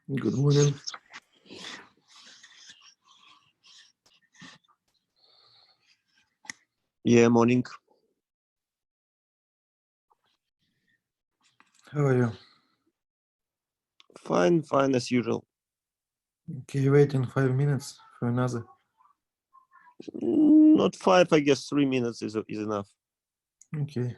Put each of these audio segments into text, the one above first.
Good morning. Yeah, morning. How are you? Fine, fine as usual. Okay, waiting 5 minutes for another. Not 5, I guess 3 minutes is enough. Okay.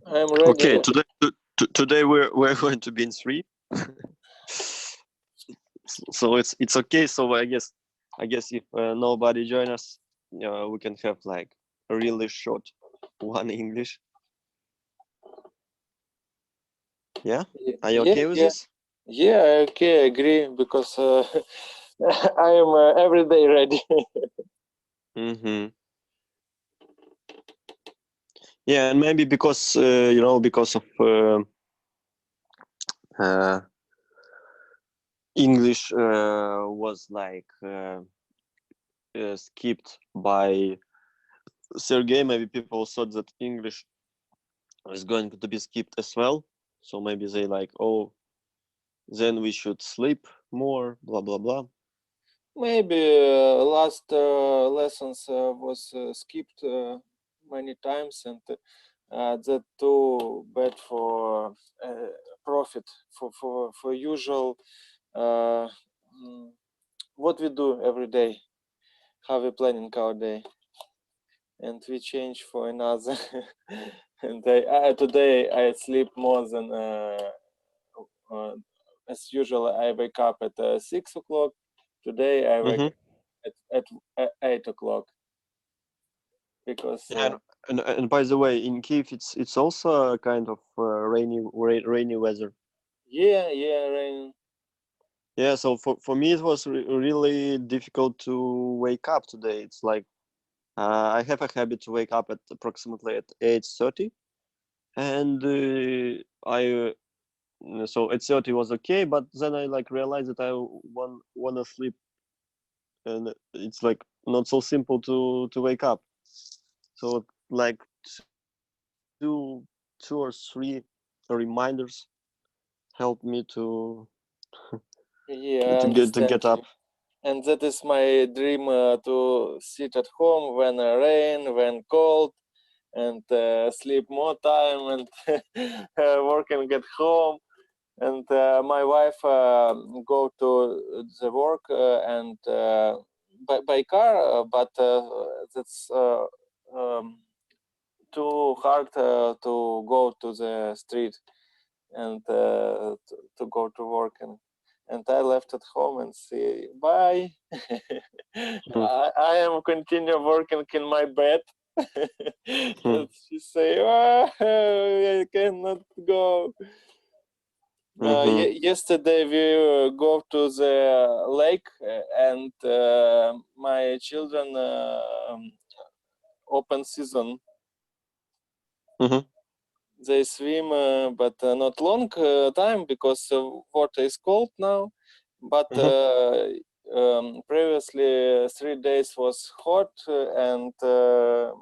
I'm ready. Okay, today we're going to be in three. So it's okay. So I guess if nobody join us, we can have like a really short one English. Yeah, are you okay with this? Yeah, okay, I agree, because I am every day ready. Mm-hmm. Yeah, and maybe because because of uh, English was like skipped by Sergey. Maybe people thought that English is going to be skipped as well. So maybe they like, oh, then we should sleep more, blah blah blah. Maybe last lessons was skipped many times, and that too bad for profit for usual what we do every day, how we planning our day, and we change for another. And today I sleep more than as usual. I wake up at 6 o'clock. Today I wake up at 8 o'clock, because Yeah, and by the way, in Kiev it's also a kind of rainy weather. yeah, rain. Yeah, so for me it was really difficult to wake up today. It's like I have a habit to wake up at approximately at 8:30, and I so 8:30 was okay, but then I like realized that I wanna sleep, and it's like not so simple to wake up. So like two or three reminders helped me Yeah, I to understand get up. you. And that is my dream, to sit at home when rain, when cold, and sleep more time, and working at home. And my wife go to the work and by car, but that's too hard to go to the street and to go to work, and I left at home and say bye. Hmm. I am continue working in my bed. Hmm. And she say, oh, I cannot go. Mm-hmm. Yesterday we go to the lake, and my children open season. Mm-hmm. They swim, but not long time, because water is cold now. But Mm-hmm. previously 3 days was hot, and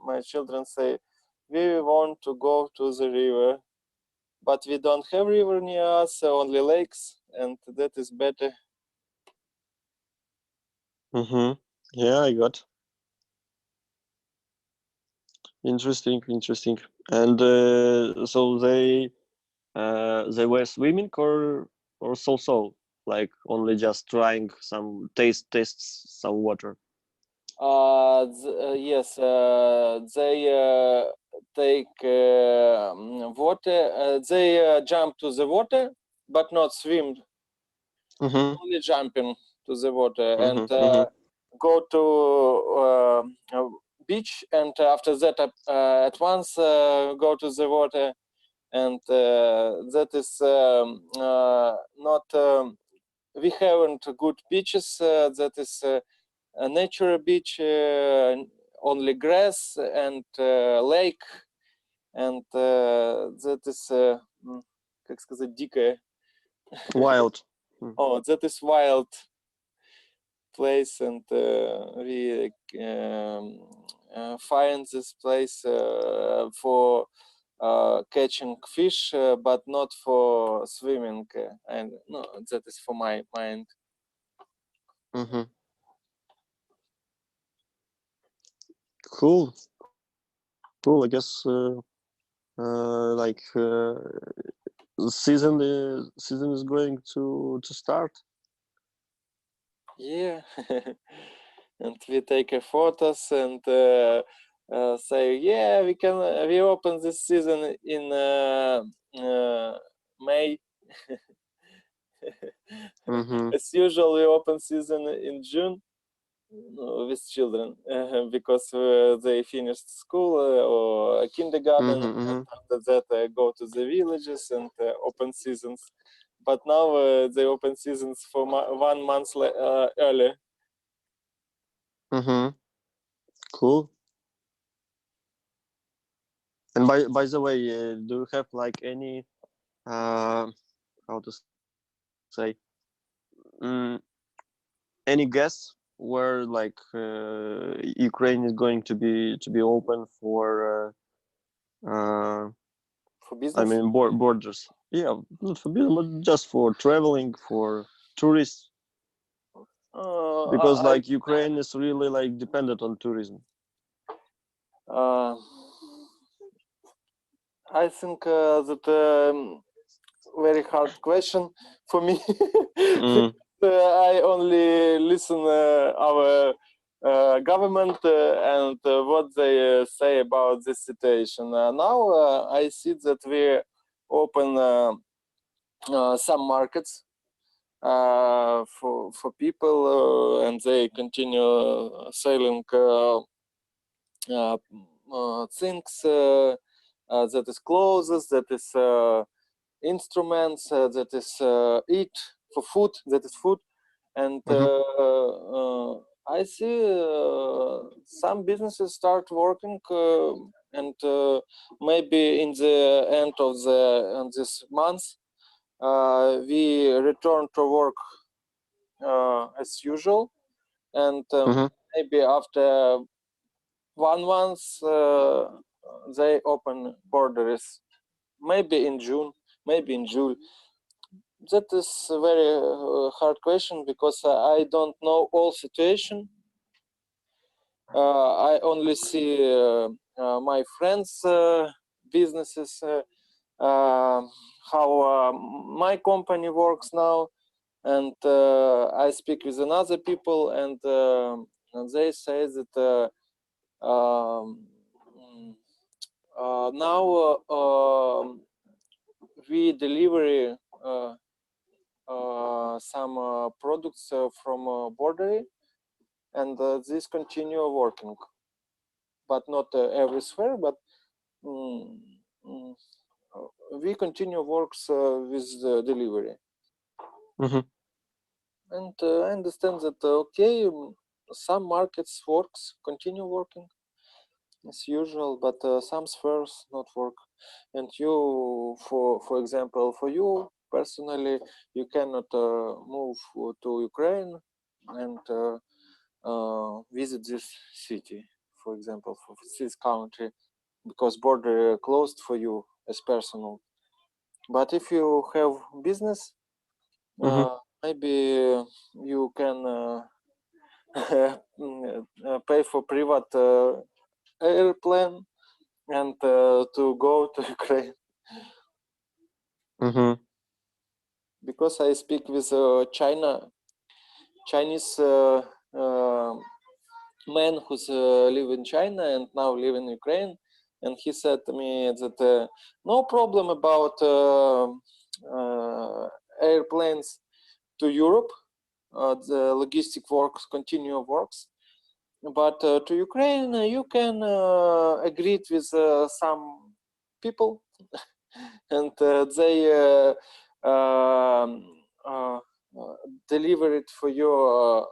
my children say we want to go to the river, but we don't have river near us, only lakes, and that is better. Mm-hmm. Yeah, I got. Interesting. And so they were swimming or so like only just trying some tastes some water. Yes, they take water. They jump to the water, but not swim. Mm-hmm. Only jumping to the water, and Mm-hmm. Mm-hmm. go to a beach, and after that at once go to the water, and that is not. We haven't good beaches. That is a natural beach, only grass and lake, and that is, как сказать, дикая. Wild. Oh, that is wild place, and we find this place for catching fish, but not for swimming. And no, that is for my mind. Mm-hmm. Cool. I guess like season is going to start. Yeah. And we take photos, and say, yeah, we open this season in May. Mm-hmm. As usual, we open season in June with children because they finished school or kindergarten. Mm-hmm. Mm-hmm. And after that, go to the villages and open seasons. But now they open seasons for 1 month earlier. Mm-hmm. Cool. And by the way, do you have like any how to say any guess where like Ukraine is going to be open for For business? I mean borders? Yeah, not for business, but just for traveling, for tourists. Because like Ukraine is really like dependent on tourism. I think that very hard question for me. Mm. I only listen our government and what they say about this situation. Now I see that we open some markets for people and they continue selling things that is clothes, that is instruments, that is eat for food, that is food. And I see some businesses start working and maybe in the end of this month we return to work as usual, and maybe after 1 month they open borders, maybe in June, maybe in July. That is a very hard question because I don't know all situation. I only see my friends' businesses, how my company works now, and I speak with another people, and they say that now we deliver some products from border, and this continue working, but not everywhere. But we continue works with the delivery. And I understand that okay, some markets works, continue working as usual, but some spheres not work. And you, for example, for you personally, you cannot move to Ukraine and visit this city, for example, for this country, because border closed for you as personal. But if you have business, maybe you can pay for private airplane and to go to Ukraine. Because I speak with Chinese man who's live in China and now live in Ukraine, and he said to me that no problem about airplanes to Europe. The logistic works continue works, but to Ukraine you can agree with some people and they deliver it for your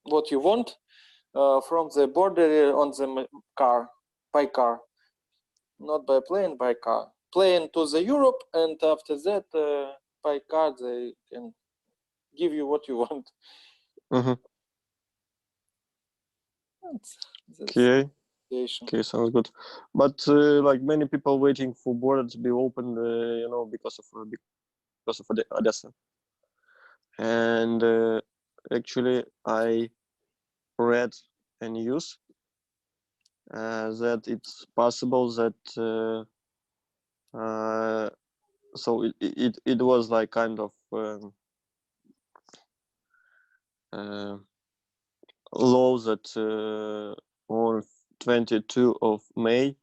what you want from the border on the car, by car, not by plane, by car. Plane to the Europe, and after that by car they can give you what you want. Okay. Okay, sounds good. But like many people waiting for border to be opened, you know, because of Odessa. And actually, I read a news that it's possible that so it was like kind of law that on 22 of May,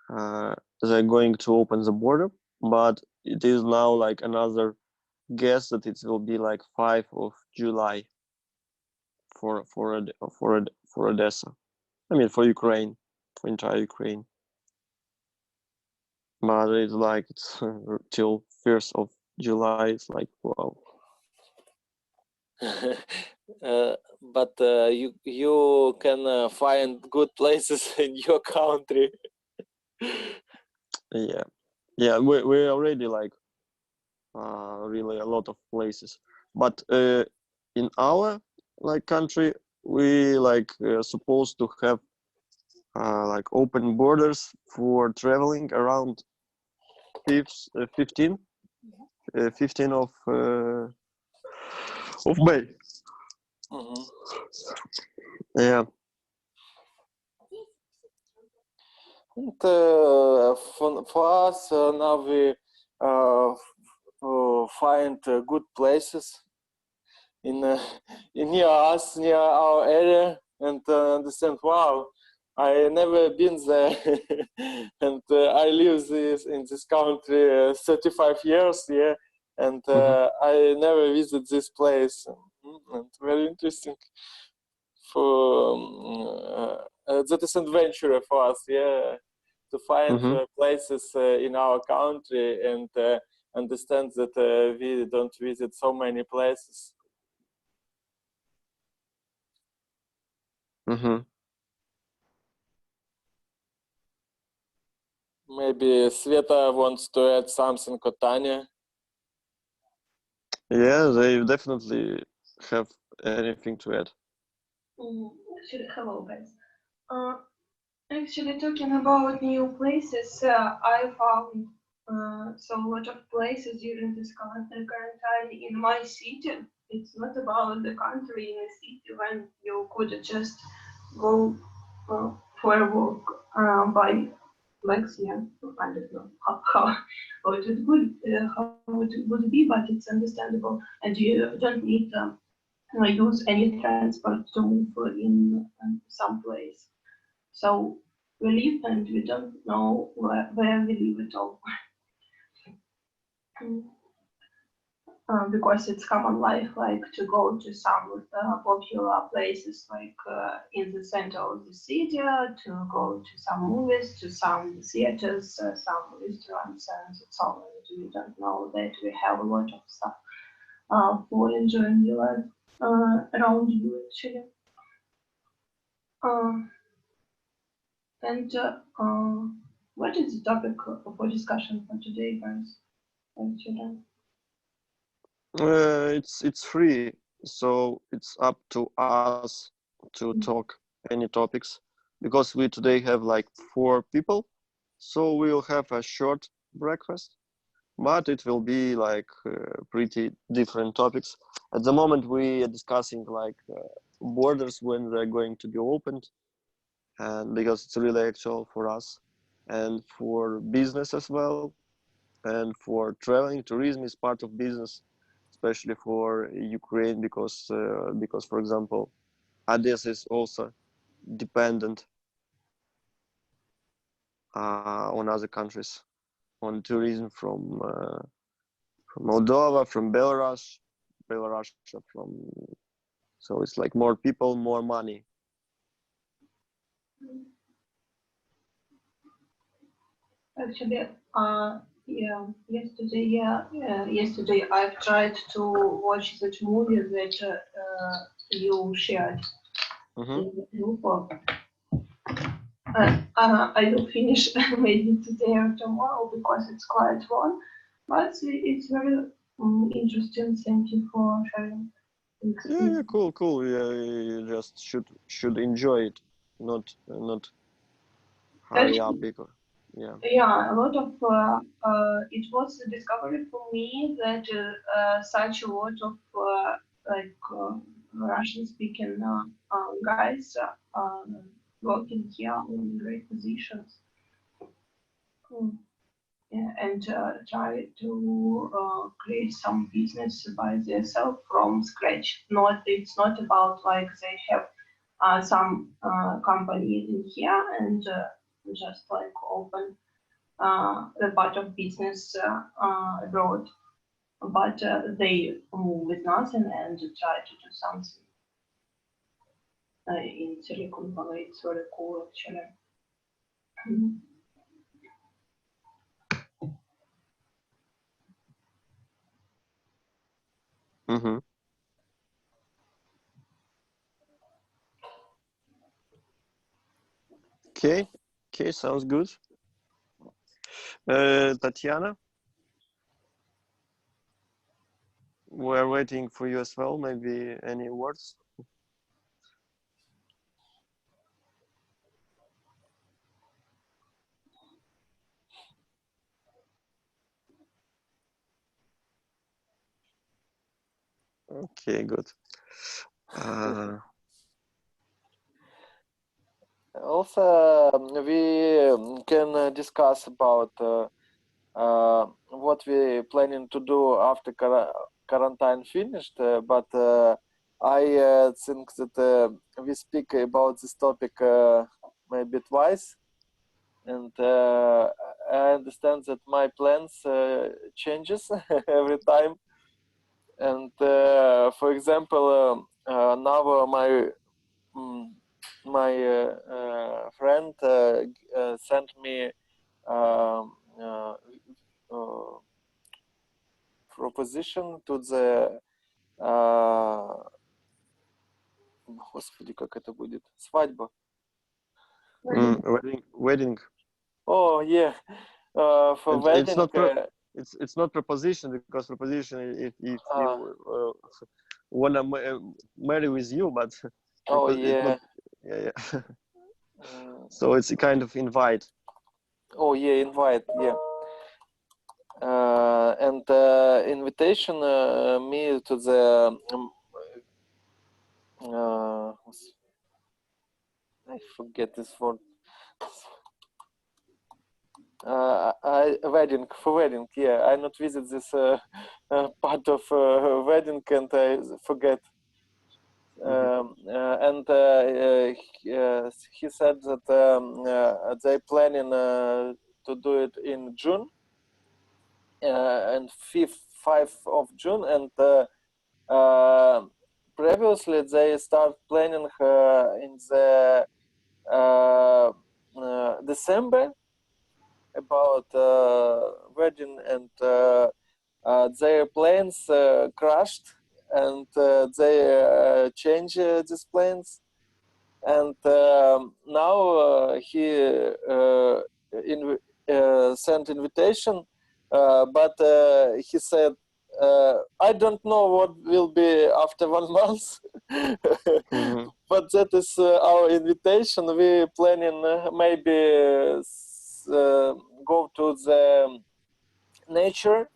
they're going to open the border, but it is now like another guess that it will be like 5 of July for Odessa. I mean for Ukraine, for entire Ukraine. But it's like it's till 1st of July. It's like wow. But you can find good places in your country. Yeah. We already like really a lot of places, but in our like country we like supposed to have like open borders for traveling around 15 of May. Mhm. Yeah. And for us now we find good places in near us, near our area, and understand. Wow, I never been there, and I live in this country 35 years, yeah, and I never visit this place. And very interesting. For that is adventure for us, yeah, to find places in our country and understand that we don't visit so many places. Maybe Sveta wants to add something, or Tanya. Yeah, they definitely have anything to add. Hello, guys. Actually, talking about new places, I found so a lot of places during this quarantine in my city. It's not about the country, in the city when you could just go for a walk by legs. Yeah, I don't know how it would be, but it's understandable, and you don't need use any transport to move in some place. So we live and we don't know where we live at all. Because it's common life, like to go to some popular places, like in the center of the city, to go to some movies, to some theaters, some restaurants, and so on. We don't know that we have a lot of stuff for enjoying the life around you, actually. And what is the topic for discussion for today, guys? It's free, so it's up to us to talk any topics, because we today have like 4 people, so we will have a short breakfast, but it will be like pretty different topics. At the moment we are discussing like borders when they're going to be opened, and because it's really actual for us and for business as well, and for traveling. Tourism is part of business, especially for Ukraine, because for example, Odessa is also dependent on other countries, on tourism from Moldova, from Belarus, from. So it's like more people, more money. Actually, yesterday I've tried to watch that movie that you shared in the group. I will finish maybe today or tomorrow because it's quite long, but it's very interesting. Thank you for sharing. Yeah, cool. Yeah, you just should enjoy it, not hurry up because yeah. Yeah, a lot of it was a discovery for me that such a lot of Russian-speaking guys working here in great positions. Yeah, and try to create some business by themselves from scratch. It's not about like they have some companies in here and just like open the part of business abroad, but they move with nothing and try to do something in Silicon Valley. It's very cool actually. Mm-hmm. Okay. Okay, sounds good. Tatiana, we're waiting for you as well. Maybe any words? Okay, good. Also, we can discuss about what we planning to do after quarantine finished. But I think that we speak about this topic maybe twice, and I understand that my plans changes every time. And for example, now my friend sent me proposition to the Господи, как это будет? Свадьба. Wedding. Oh yeah, for And wedding. it's not proposition, because proposition if you wanna marry with you, but Oh it's yeah. not, yeah. So it's a kind of invite. Oh yeah, invite, yeah. And invitation me to the I forget this word. Wedding, for wedding, yeah. I not visit this part of wedding, and I forget. And he said that they planning to do it in June, and 5th of June, and previously they start planning in the December about wedding, and their plans crashed, and they change these plans, and now he sent invitation, but he said, I don't know what will be after 1 month. Mm-hmm. But that is our invitation. We planning maybe go to the nature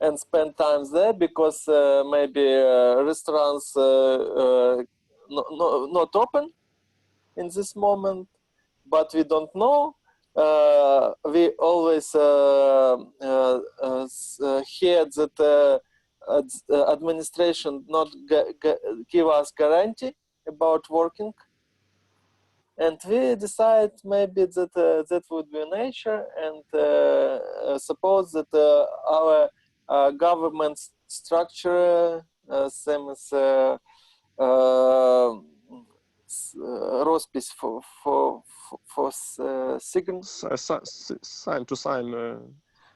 and spend time there, because maybe restaurants not open in this moment, but we don't know. We always hear that administration not give us guarantee about working, and we decide maybe that that would be nature, and suppose that our government structure, same as роспись for sign. Sign to sign.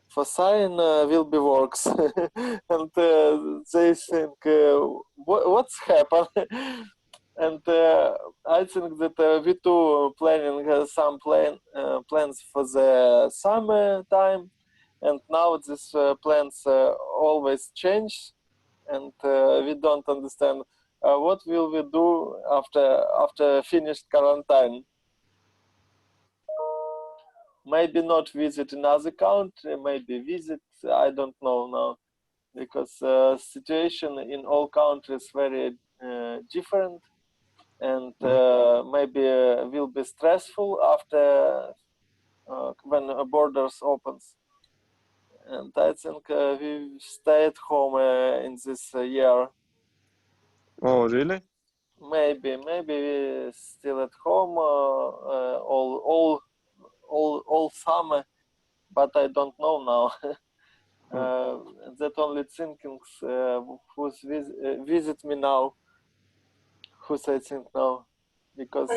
For sign will be works, and they think what's happened. And I think that we too planning some plans for the summer time, and now these plans always change, and we don't understand what will we do after finished quarantine. Maybe not visit another country, maybe visit, I don't know now, because situation in all countries very different, and maybe will be stressful after when borders opens. And I think we stay at home in this year. Oh, really? maybe we still at home all summer, but I don't know now. That only thinking who's visit me now, who's I think now, because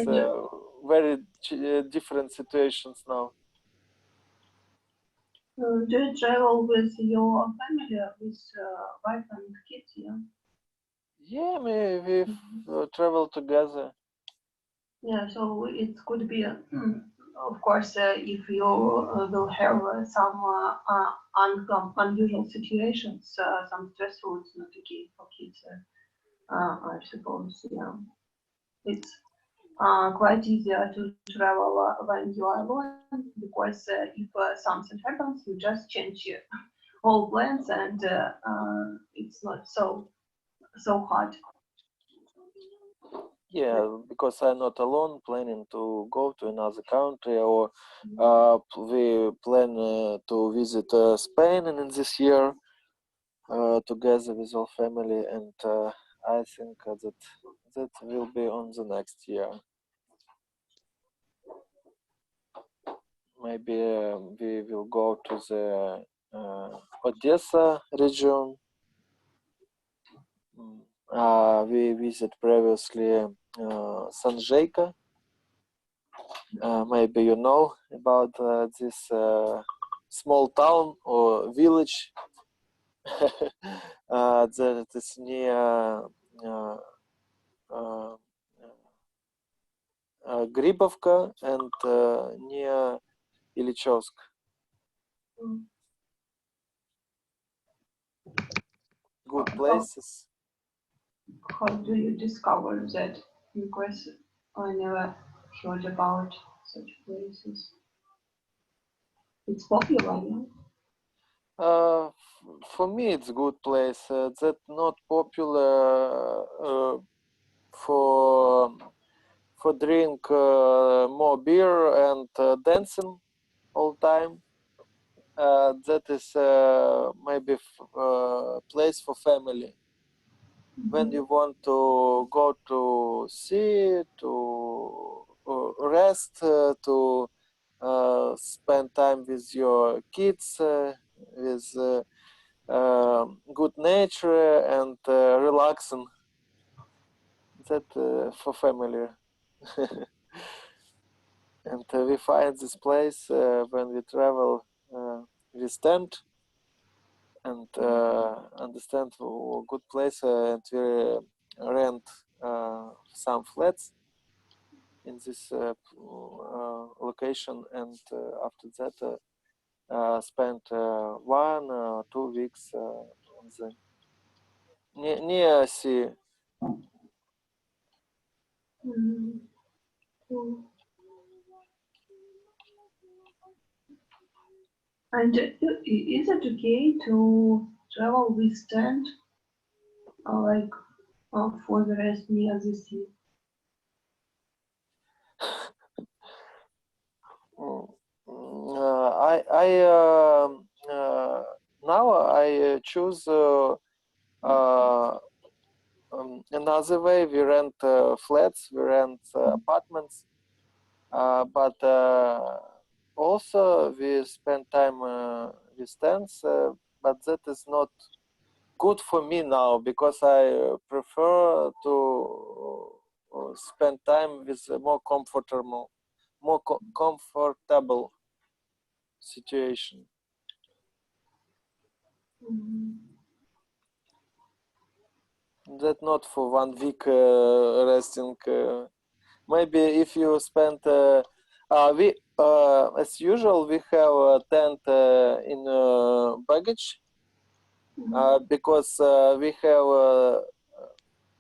very different situations now. Do you travel with your family, with wife and kids? Yeah. Yeah, we travel together. Yeah, so it could be, of course, if you will have some unusual situations, some stressful, it's not okay for kids, I suppose. Yeah, it's quite easier to travel when you are alone, because if something happens, you just change all plans, and it's not so hard. Yeah, because I'm not alone planning to go to another country, or we plan to visit Spain in this year together with all family, and I think that will be on the next year. Maybe we will go to the Odessa region. We visit previously Sanjayka. Maybe you know about this small town or village that is near Gribovka and near Ilyichovsk. Good places. How do you discover that? Because I never heard about such places. It's popular, yeah? For me, it's a good place. That not popular for drink more beer and dancing all time. That is maybe place for family. When you want to go to sea, to rest, to spend time with your kids, with good nature and relaxing. That for family. And we find this place when we travel. We stand and understand a good place, and we rent some flats in this location, and after that spend 1 or 2 weeks on the near sea. Cool. And is it okay to travel with tent, like for the rest near the sea? Now I choose another way. We rent flats, we rent apartments, but also we spend time with tents, but that is not good for me now, because I prefer to spend time with a more comfortable situation. That not for 1 week resting. Maybe if you spend, we as usual we have a tent in baggage, because we have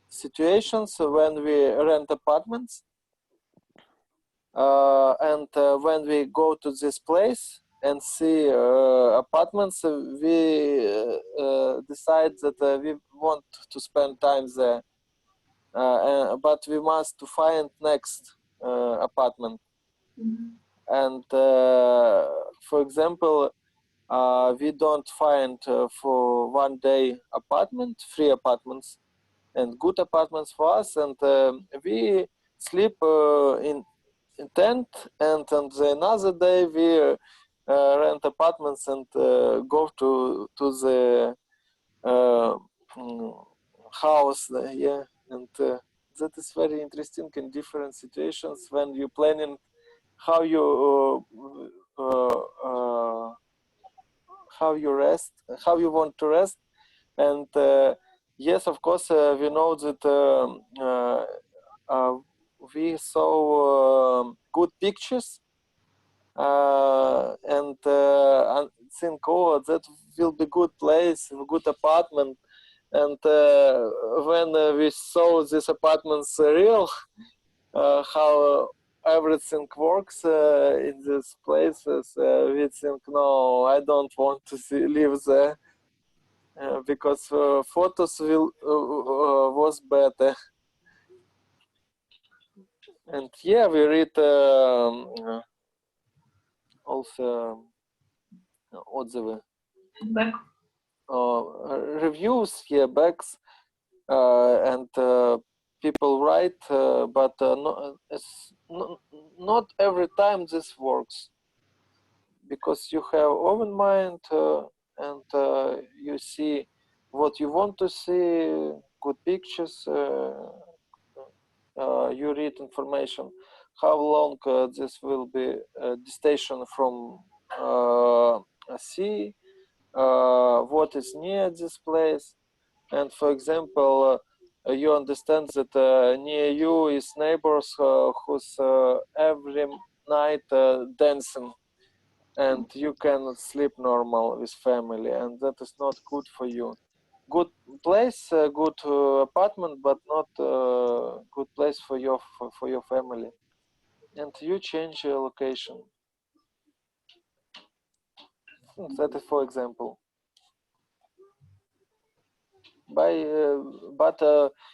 situations when we rent apartments, and when we go to this place and see apartments, we decide that we want to spend time there, but we must to find next apartment. And for example, we don't find for 1 day free apartments, and good apartments for us. And we sleep in tent, and on the another day we rent apartments and go to the house. Yeah, and that is very interesting in different situations when you planning how you rest, how you want to rest. And yes, of course, we know that we saw good pictures, and think, oh, that will be good place, good apartment. And when we saw these apartments real, how everything works in these places, we think, no, I don't want to live there, because photos was better. And yeah, we read also отзывы, Back. reviews, yeah, backs, and people write, but not every time this works, because you have open mind, and you see what you want to see, good pictures, you read information, how long this will be station from sea, what is near this place. And for example, you understand that near you is neighbors who's every night dancing, and you cannot sleep normal with family, and that is not good for you. Good place, good apartment, but not good place for your family, and you change your location. That is for example. But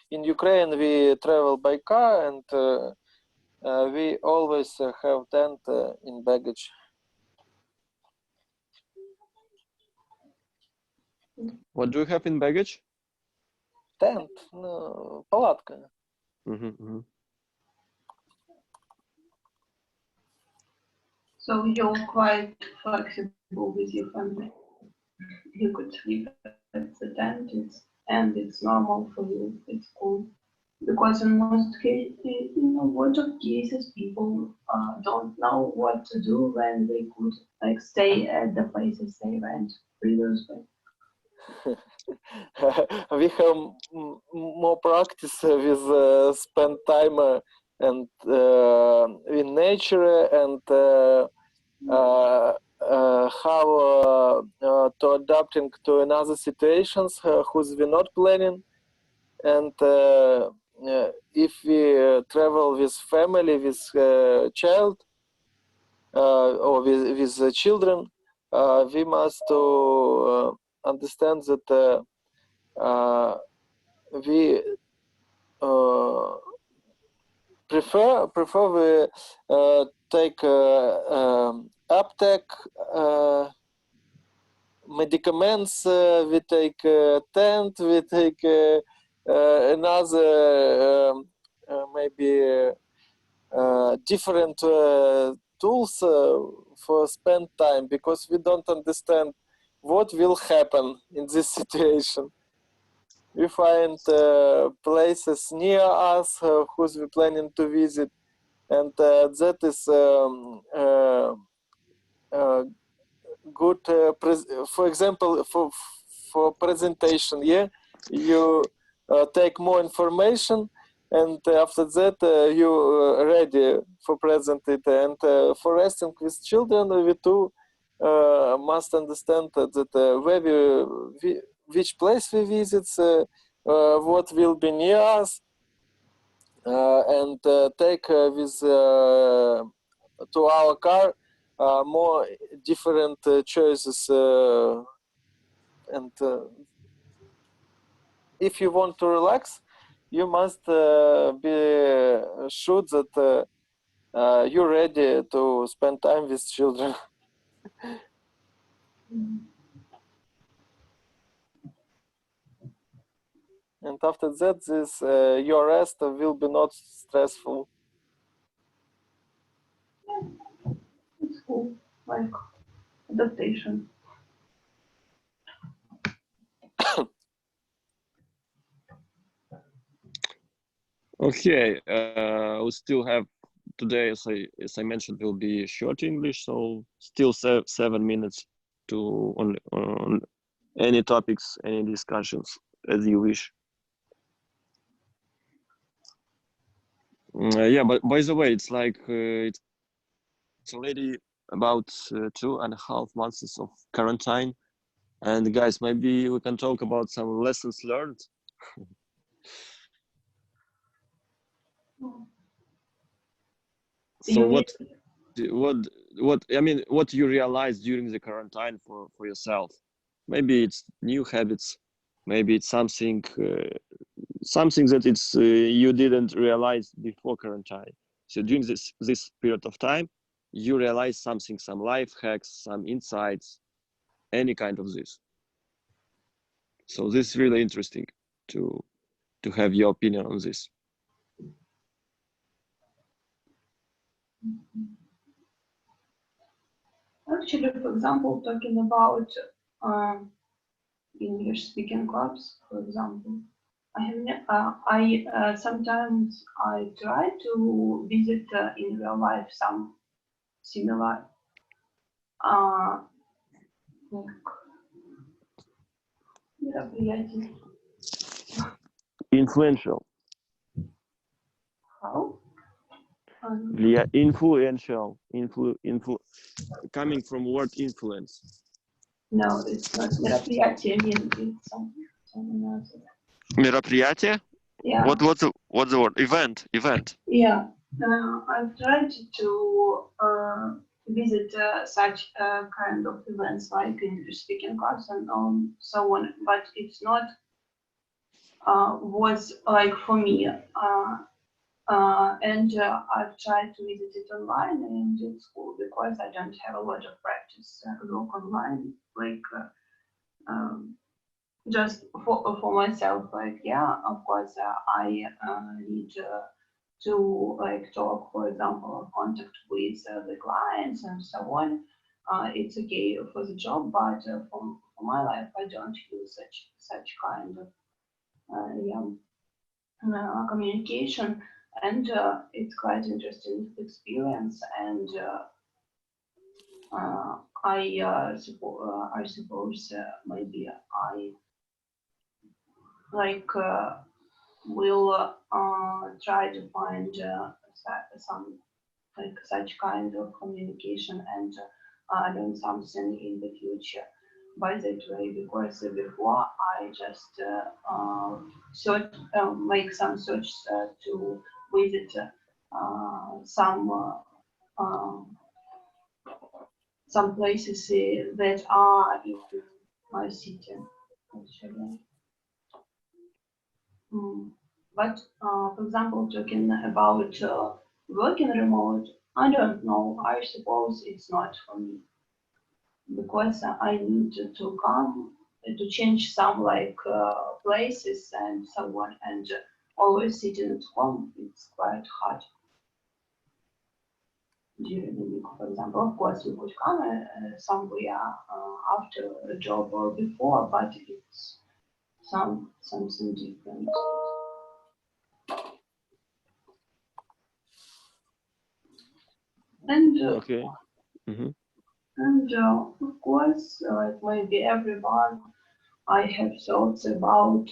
in Ukraine we travel by car, and we always have tent in baggage. What do you have in baggage? Tent, no, палатка. So you're quite flexible with your family. You could sleep at the tent, it's normal for you. It's cool. Because in most cases, in a lot of cases, people don't know what to do when they could like stay at the places they rent previously. We have more practice with spend time and in nature, and how to adapting to another situations who's we not planning. And if we travel with family, with child, or with children, we must to understand that we prefer we take aptech, medicaments, we take tent, we take another maybe different tools for spend time, because we don't understand what will happen in this situation. We find places near us who's we planning to visit, and that is good. For example, for presentation, yeah, you take more information, and after that you ready for present it. And for resting with children, we too must understand that where which place we visit, what will be near us, and take with to our car more different choices. And if you want to relax, you must be sure that you're ready to spend time with children. And after that, this your rest will be not stressful. It's cool, like adaptation. Okay, we still have today, as I mentioned, will be short English, so still 7 minutes to on any topics, any discussions as you wish. Yeah, but by the way, it's like it's already about 2.5 months of quarantine, and guys, maybe we can talk about some lessons learned. So what I mean, what you realized during the quarantine for yourself? Maybe it's new habits, maybe it's something that it's you didn't realize before quarantine. So during this period of time, you realize something, some life hacks, some insights, any kind of this. So this is really interesting to have your opinion on this. Actually, for example, talking about English speaking clubs, for example, sometimes I try to visit in real life some similar мероприятий. Influential. How? Influential. Coming from word influence. No, it's not мероприятие. I mean, it's something else. Мероприятие? Yeah. What's the word? Event. Yeah. I've tried to visit such kind of events like English speaking clubs and so on, but it's not was like for me. And I've tried to visit it online, and it's cool because I don't have a lot of practice work online, like just for myself. Like, yeah, of course, I need to like talk, for example, or contact with the clients and so on. It's okay for the job, but for my life, I don't use such kind of communication. And it's quite interesting experience, and I suppose maybe I like will try to find some like such kind of communication and learn something in the future by that way, because before I just make some search to visit some places that are in my city, actually. But for example, talking about working remote, I don't know. I suppose it's not for me, because I need to come to change some like places and so on, and always sitting at home, it's quite hard during the week. For example, of course, you could come somewhere after a job or before, but it's something different. And Okay. Mm-hmm. And of course, like maybe everyone, I have thoughts about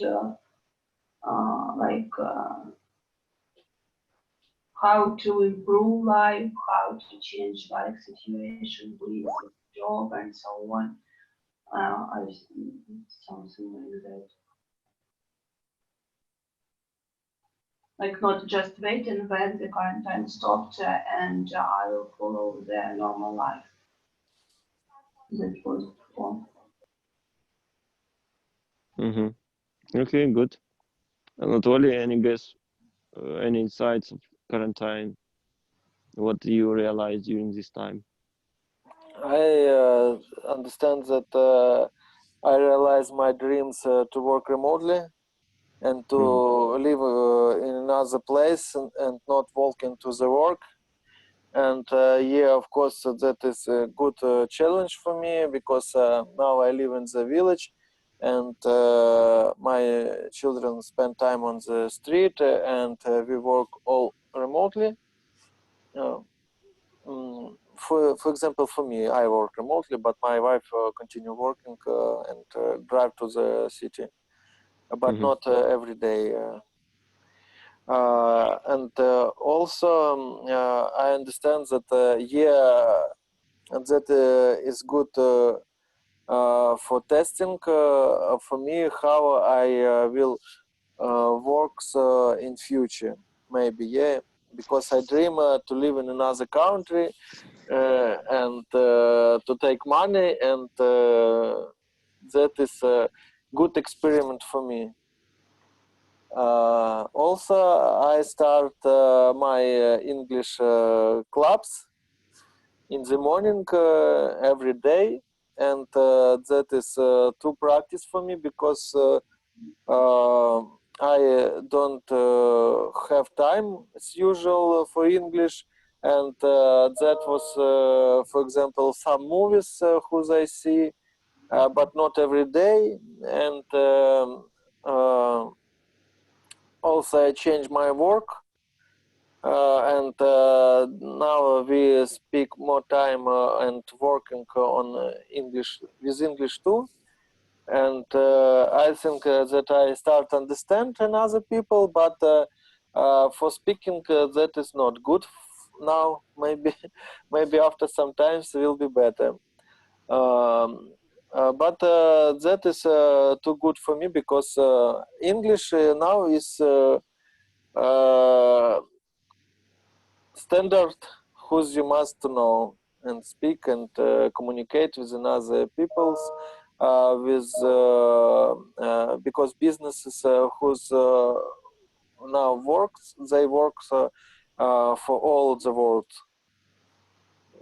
how to improve life, how to change life situation with job and so on. Something like that. Like not just waiting when the quarantine stopped and I will follow their normal life. That was before. Mm-hmm. Okay, good. Anatoly, any guess, any insights of quarantine? What you realized during this time? I understand that I realize my dreams to work remotely, and to live in another place and not walking to the work. And yeah, of course, that is a good challenge for me, because now I live in the village, and my children spend time on the street, and we work all remotely. For example, for me, I work remotely, but my wife continue working and drive to the city, but not every day. And also, I understand that that is good for testing for me how I will works in future, maybe, because I dream to live in another country and to take money, and that is a good experiment for me. Also, I start my English clubs in the morning every day, and that is too practice for me, because I don't have time as usual for English, and that was, for example, some movies whose I see, but not every day, and also I change my work, and now we speak more time and working on English with English too. And I think that I start understand another people, but for speaking that is not good now. Maybe after some times will be better. But that is too good for me, because English now is standard whose you must know and speak and communicate with another peoples because businesses whose now works, they work for all the world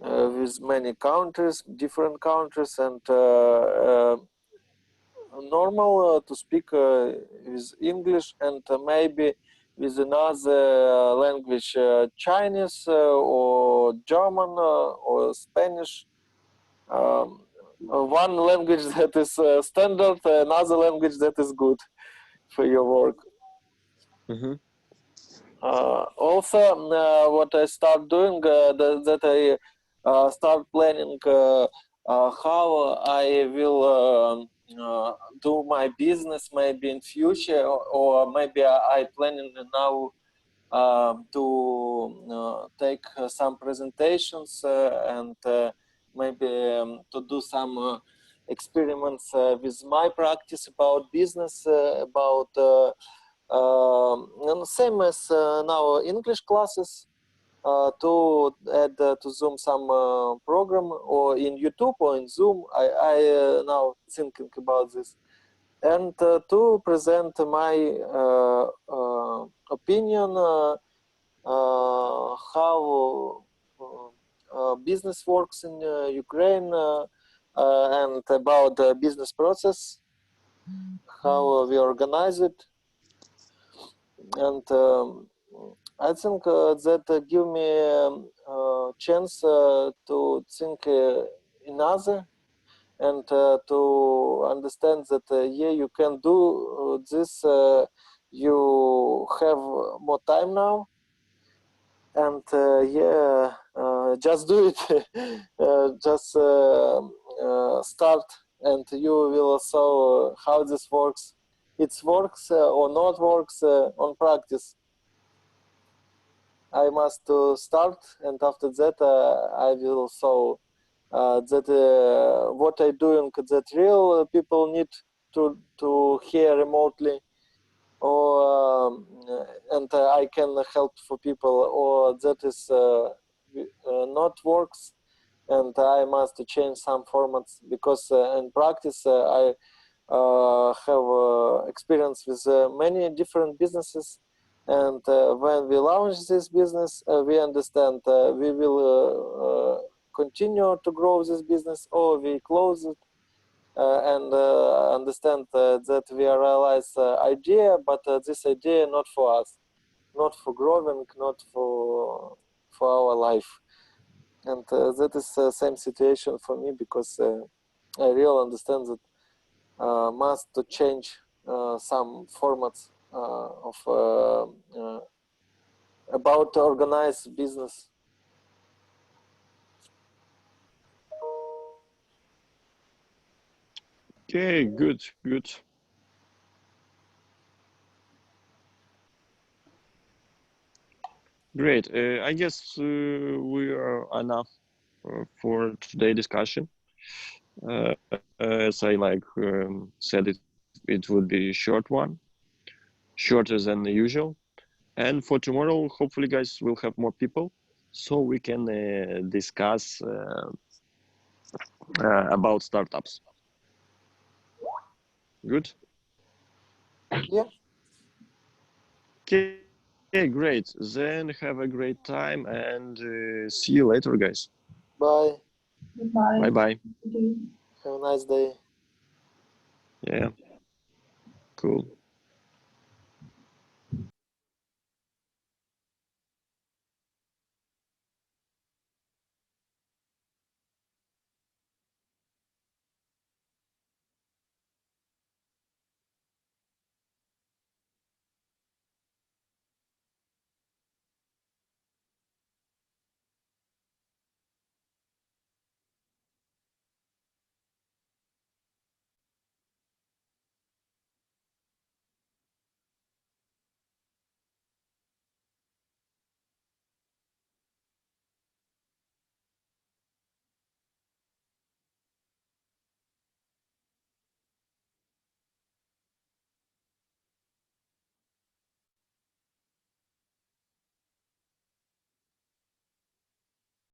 with many countries, different countries, and normal to speak with English and maybe with another language, Chinese or German or Spanish. One language that is standard, another language that is good for your work. Also, what I start doing, that I start planning how I will do my business maybe in future, or maybe I planning now to take some presentations and maybe to do some experiments with my practice about business, about and same as now English classes, to add to Zoom some program, or in YouTube or in Zoom. I now thinking about this, and to present my opinion how business works in Ukraine, and about the business process, how we organize it. And I think that give me a chance to think another, and to understand that yeah, you can do this. You have more time now, and yeah, just do it. Just start, and you will saw how this works. It works or not works on practice. I must start, and after that I will saw that what I doing that real people need to hear remotely, or and I can help for people, or that is not works, and I must change some formats, because in practice I have experience with many different businesses, and when we launch this business, we understand we will continue to grow this business, or we close it, and understand that we realize idea, but this idea not for us, not for growing, not for our life. And that is the same situation for me, because I really understand that must to change some formats of about organized business. Okay, good. Great. I guess we are enough for today's discussion. As I said, it would be a short one, shorter than usual. And for tomorrow, hopefully, guys, we'll have more people, so we can discuss about startups. Good? Yeah. Okay, great. Then have a great time, and see you later, guys. Bye. Goodbye. Bye-bye. Have a nice day. Yeah. Cool.